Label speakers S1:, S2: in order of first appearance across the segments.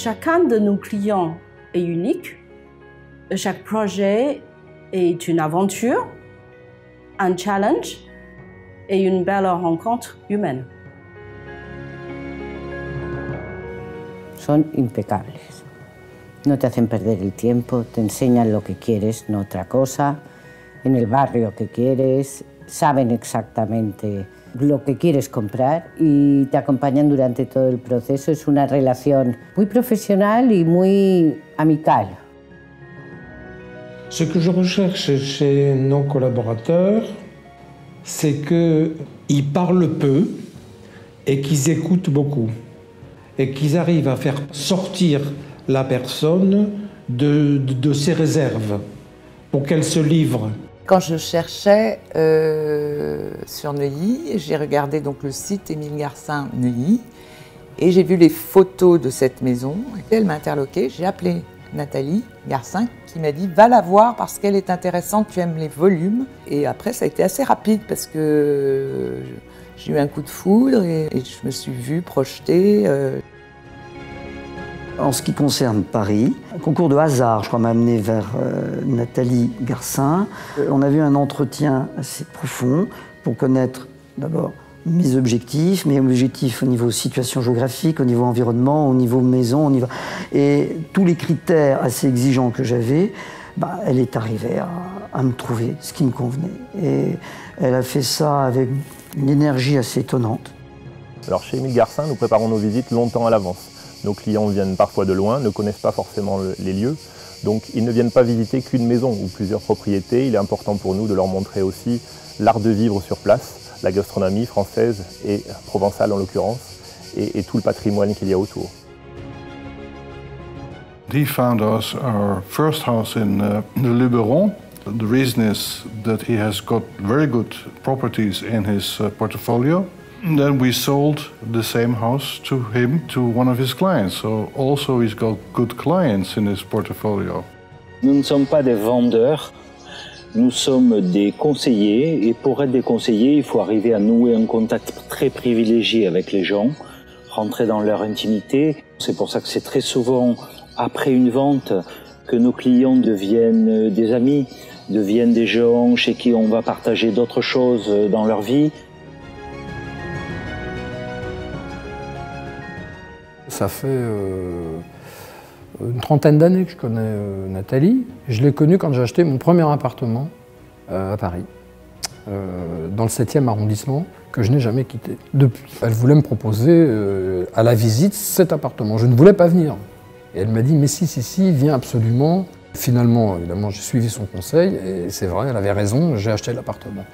S1: Chacun de nos clients est unique. Chaque projet est une aventure, un challenge et une belle rencontre humaine.
S2: Son impecables. No te hacen perder el tiempo, te enseñan lo que quieres, no otra cosa, en el barrio que quieres, saben exactamente lo que quieres comprar y te acompañan durante todo el proceso. Es una relación muy profesional y muy amical.
S3: Ce que je recherche chez nos collaborateurs, c'est qu'ils parlent peu et qu'ils écoutent beaucoup. Et qu'ils arrivent à faire sortir la personne de ses réserves pour qu'elle se livre.
S4: Quand je cherchais sur Neuilly, j'ai regardé donc le site Émile Garcin Neuilly et j'ai vu les photos de cette maison. Et elle m'a interloquée, j'ai appelé Nathalie Garcin qui m'a dit « va la voir parce qu'elle est intéressante, tu aimes les volumes ». Et après ça a été assez rapide parce que j'ai eu un coup de foudre et je me suis vue projetée.
S5: En ce qui concerne Paris, un concours de hasard, je crois, m'a amené vers Nathalie Garcin. On a eu un entretien assez profond pour connaître d'abord mes objectifs, mes objectifs au niveau situation géographique, au niveau environnement, au niveau maison, et tous les critères assez exigeants que j'avais, elle est arrivée à me trouver ce qui me convenait. Et elle a fait ça avec une énergie assez étonnante.
S6: Alors chez Émile Garcin, nous préparons nos visites longtemps à l'avance. Nos clients viennent parfois de loin, ne connaissent pas forcément les lieux, donc ils ne viennent pas visiter qu'une maison ou plusieurs propriétés. Il est important pour nous de leur montrer aussi l'art de vivre sur place, la gastronomie française et provençale en l'occurrence, et tout le patrimoine qu'il y a autour.
S7: He found us our first house in the Luberon. The reason is that he has got very good properties in his portfolio. Then we sold the same house to him, to one of his clients. So also he's got good clients in his portfolio.
S8: Nous ne sommes pas des vendeurs, nous sommes des conseillers. Et pour être des conseillers, il faut arriver à nouer un contact très privilégié avec les gens, rentrer dans leur intimité. C'est pour ça que c'est très souvent après une vente que nos clients deviennent des amis, deviennent des gens chez qui on va partager d'autres choses dans leur vie.
S9: Ça fait une trentaine d'années que je connais Nathalie. Je l'ai connue quand j'ai acheté mon premier appartement à Paris, dans le 7e arrondissement, que je n'ai jamais quitté. Depuis, elle voulait me proposer à la visite cet appartement. Je ne voulais pas venir. Et elle m'a dit « mais si, viens absolument ». Finalement, évidemment, j'ai suivi son conseil et c'est vrai, elle avait raison, j'ai acheté l'appartement.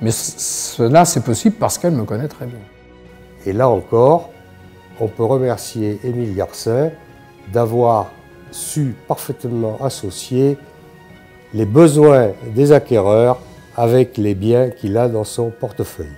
S9: Mais cela, c'est possible parce qu'elle me connaît très bien.
S10: Et là encore, on peut remercier Émile Garcin d'avoir su parfaitement associer les besoins des acquéreurs avec les biens qu'il a dans son portefeuille.